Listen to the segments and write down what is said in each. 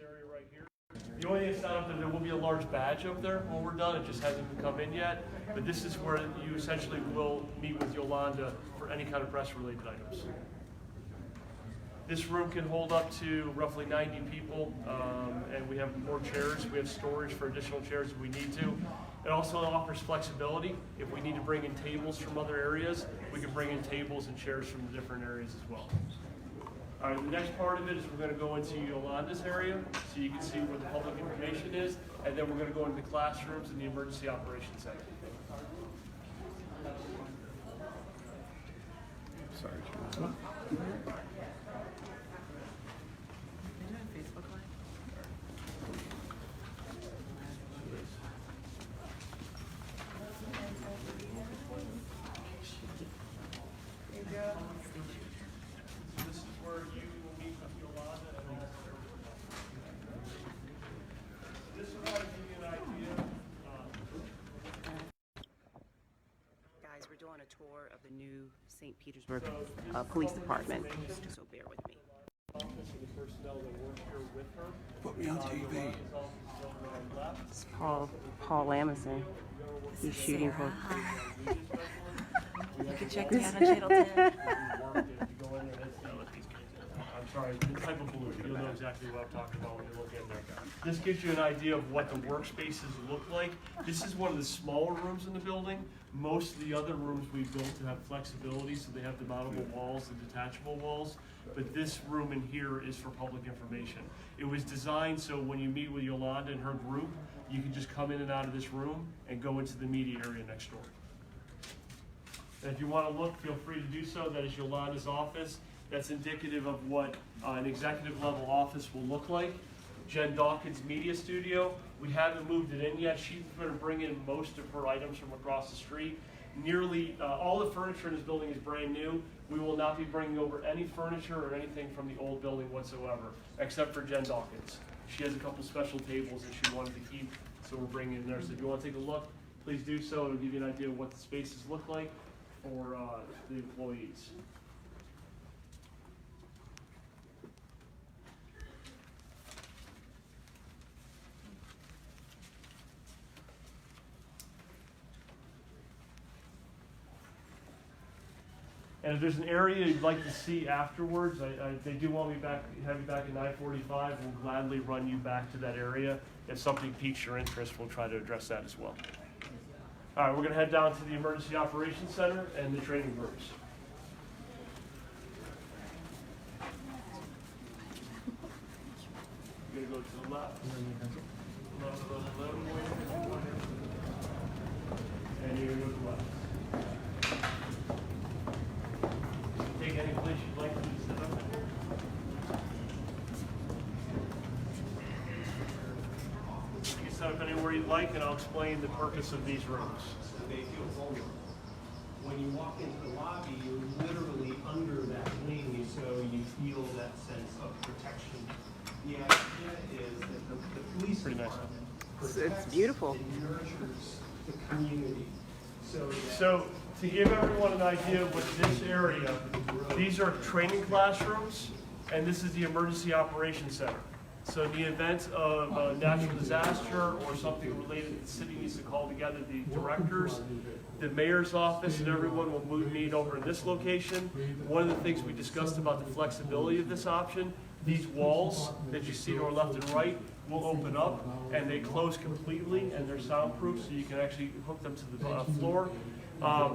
area right here. The only thing that's not up there will be a large badge up there when we're done. It just hasn't come in yet. But this is where you essentially will meet with Yolanda for any kind of press-related items. This room can hold up to roughly 90 people, and we have more chairs. We have storage for additional chairs if we need to. It also offers flexibility. If we need to bring in tables from other areas, we can bring in tables and chairs from the different areas as well. All right, the next part of it is we're going to go into Yolanda's area, so you can see where the public information is, and then we're going to go into the classrooms and the emergency operations center. Sorry. This is where you will meet with Yolanda and this will give you an idea. Guys, we're doing a tour of the new St. Petersburg Police Department, so bear with me. The personnel that work here with her. Put me on TV. It's Paul Lamison. He's shooting for. You can check me out on Channel 10. I'm sorry, the type of balloon, you'll know exactly what I'm talking about when you look in there. This gives you an idea of what the workspaces look like. This is one of the smaller rooms in the building. Most of the other rooms we've built to have flexibility, so they have the mountable walls and detachable walls. But this room in here is for public information. It was designed so when you meet with Yolanda and her group, you can just come in and out of this room and go into the media area next door. And if you want to look, feel free to do so. That is Yolanda's office. That's indicative of what an executive level office will look like. Jen Dawkins' media studio. We haven't moved it in yet. She's going to bring in most of her items from across the street. Nearly all the furniture in this building is brand new. We will not be bringing over any furniture or anything from the old building whatsoever, except for Jen Dawkins. She has a couple special tables that she wanted to keep, so we're bringing in there. So if you want to take a look, please do so. It'll give you an idea of what the spaces look like for the employees. And if there's an area you'd like to see afterwards, they do want me back, have you back at 9:45. We'll gladly run you back to that area. If something piques your interest, we'll try to address that as well. All right, we're going to head down to the Emergency Operations Center and the training rooms. You're going to go to the left. And you're going to go to the left. Take any place you'd like to sit up in here. You can set up anywhere you'd like, and I'll explain the purpose of these rooms. They feel vulnerable. When you walk into the lobby, you're literally under that wing, so you feel that sense of protection. The idea is that the police department protects beautiful. and nurtures the community. So to give everyone an idea of what this area, these are training classrooms, and this is the Emergency Operations Center. So in the event of a natural disaster or something related, the city needs to call together the directors, the mayor's office, and everyone will meet over in this location. One of the things we discussed about the flexibility of this option, these walls that you see to our left and right will open up, and they close completely, and they're soundproof, so you can actually hook them to the floor.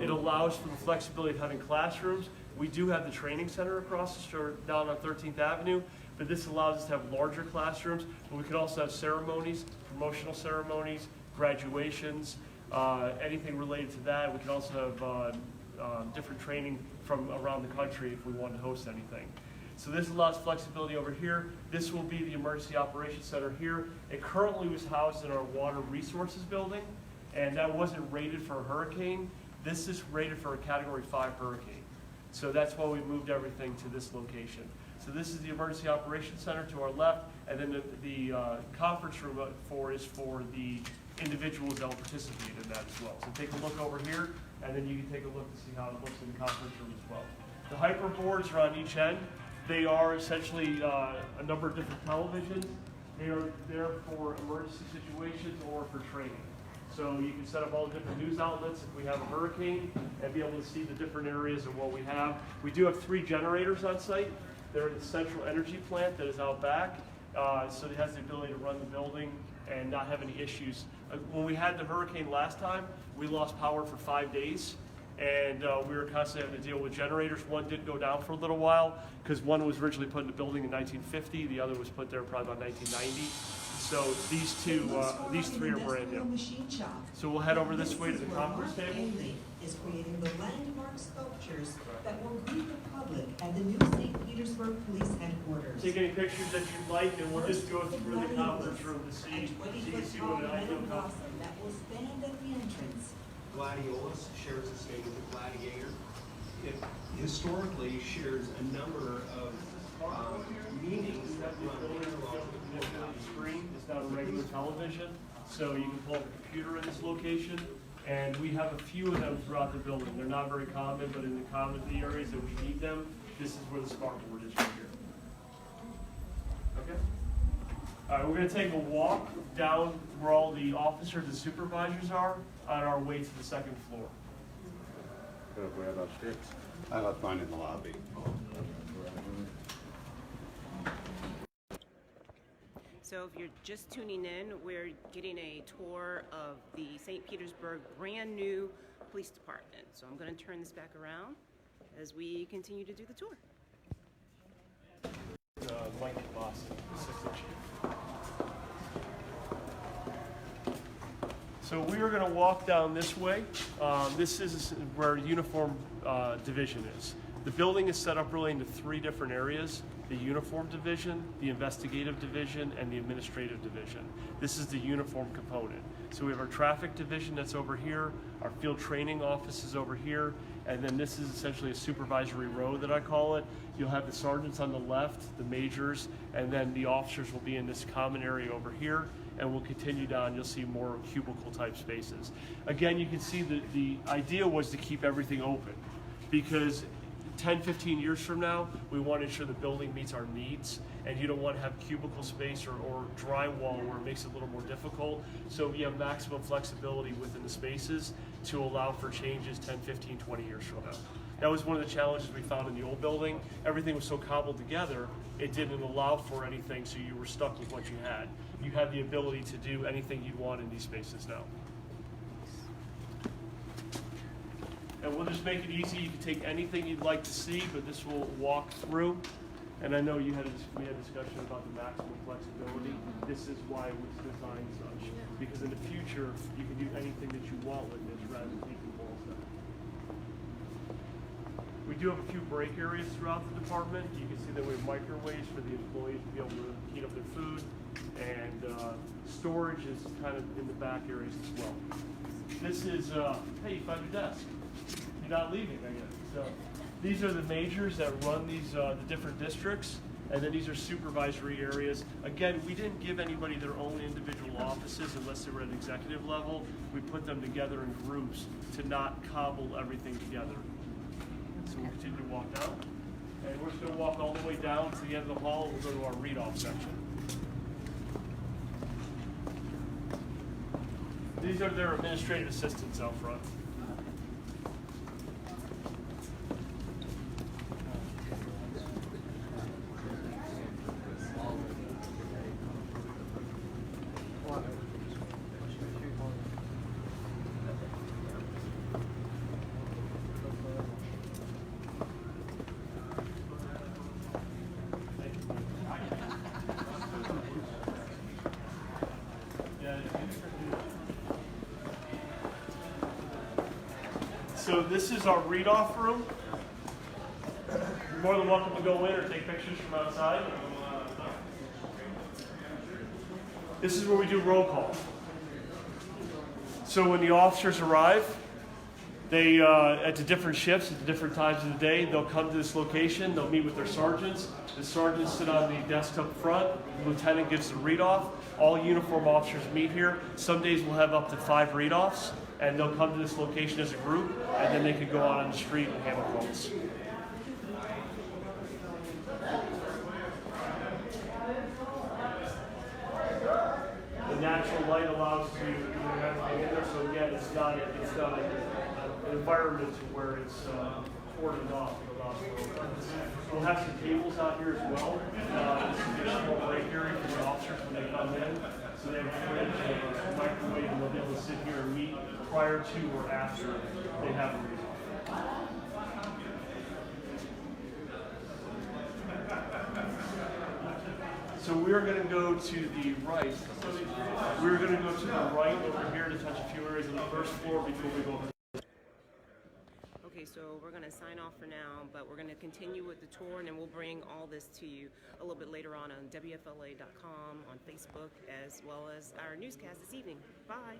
It allows for the flexibility of having classrooms. We do have the training center across the street down on 13th Avenue, but this allows us to have larger classrooms. But we can also have ceremonies, promotional ceremonies, graduations, anything related to that. We can also have different training from around the country if we want to host anything. So this allows flexibility over here. This will be the Emergency Operations Center here. It currently was housed in our Water Resources building, and that wasn't rated for a hurricane. This is rated for a Category 5 hurricane. So that's why we moved everything to this location. So this is the Emergency Operations Center to our left, and then the conference room is for the individuals that will participate in that as well. So take a look over here, and then you can take a look to see how it looks in the conference room as well. The hyper boards are on each end. They are essentially a number of different televisions. They are there for emergency situations or for training. So you can set up all the different news outlets if we have a hurricane and be able to see the different areas of what we have. We do have 3 generators on site. They're in the central energy plant that is out back. So it has the ability to run the building and not have any issues. When we had the hurricane last time, we lost power for 5 days. And we were constantly having to deal with generators. One did go down for a little while because one was originally put in the building in 1950. The other was put there probably about 1990. So these 3 are brand new. So we'll head over this way to the conference table. Is creating the landmark sculptures that will greet the public at the new St. Petersburg Police Headquarters. Take any pictures that you'd like, and we'll just go through the conference room to see, And so you 20-foot can see tall what an ideal metal conference. blossom that will stand at the entrance. Gladiolus shares its name with the gladiator. It historically shares a number of meanings that run parallel to the courthouse. Screen, it's not a regular television, so you can pull up a computer in this location, and we have a few of them throughout the building. They're not very common, but in the areas that we need them, this is where the smart board is right here. Okay? All right, we're gonna take a walk down where all the officers and supervisors are on our way to the 2nd floor. I left mine in the lobby. So if you're just tuning in, we're getting a tour of the St. Petersburg brand new police department. So I'm going to turn this back around as we continue to do the tour. Mike Boston, Assistant Chief. So we are going to walk down this way. This is where uniform division is. The building is set up really into 3 different areas: the uniform division, the investigative division, and the administrative division. This is the uniform component. So we have our traffic division that's over here, our field training office is over here, and then this is essentially a supervisory row that I call it. You'll have the sergeants on the left, the majors, and then the officers will be in this common area over here, and we'll continue down. You'll see more cubicle type spaces. Again, you can see that the idea was to keep everything open, because 10, 15 years from now, we want to ensure the building meets our needs, and you don't want to have cubicle space or drywall where it makes it a little more difficult. So you have maximum flexibility within the spaces to allow for changes 10, 15, 20 years from now. That was one of the challenges we found in the old building. Everything was so cobbled together, it didn't allow for anything, so you were stuck with what you had. You had the ability to do anything you'd want in these spaces now. And we'll just make it easy. You can take anything you'd like to see, but this will walk through. And I know we had a discussion about the maximum flexibility. This is why it was designed such. Because in the future, you can do anything that you want with this rather than taking walls down. We do have a few break areas throughout the department. You can see that we have microwaves for the employees to be able to heat up their food. And storage is kind of in the back areas as well. This is, hey, you found your desk. You're not leaving, I guess. So these are the majors that run these the different districts, and then these are supervisory areas. Again, we didn't give anybody their own individual offices unless they were at executive level. We put them together in groups to not cobble everything together. So we'll continue to walk down, and we're just going to walk all the way down to the end of the hall. We'll go to our read-off section. These are their administrative assistants out front. So this is our read-off room. You're more than welcome to go in or take pictures from outside. This is where we do roll call. So when the officers arrive, they at the different shifts, at the different times of the day, they'll come to this location, they'll meet with their sergeants. The sergeants sit on the desk up front, the lieutenant gives the read-off. All uniform officers meet here. Some days we'll have up to 5 read-offs, and they'll come to this location as a group, and then they can go out on the street and handle calls. light allows you to have everything in there, so again, it's not an environment where it's cordoned off. It allows for we'll have some tables out here as well. This will be a small break area for the officers when they come in. So they have a fridge and a microwave, and they'll be able to sit here and meet prior to or after they have a reason. So we're going to go to the right. We're going to go to the right over here to touch a few areas on the first floor before we go over. Okay, so we're going to sign off for now, but we're going to continue with the tour, and then we'll bring all this to you a little bit later on WFLA.com, on Facebook, as well as our newscast this evening. Bye.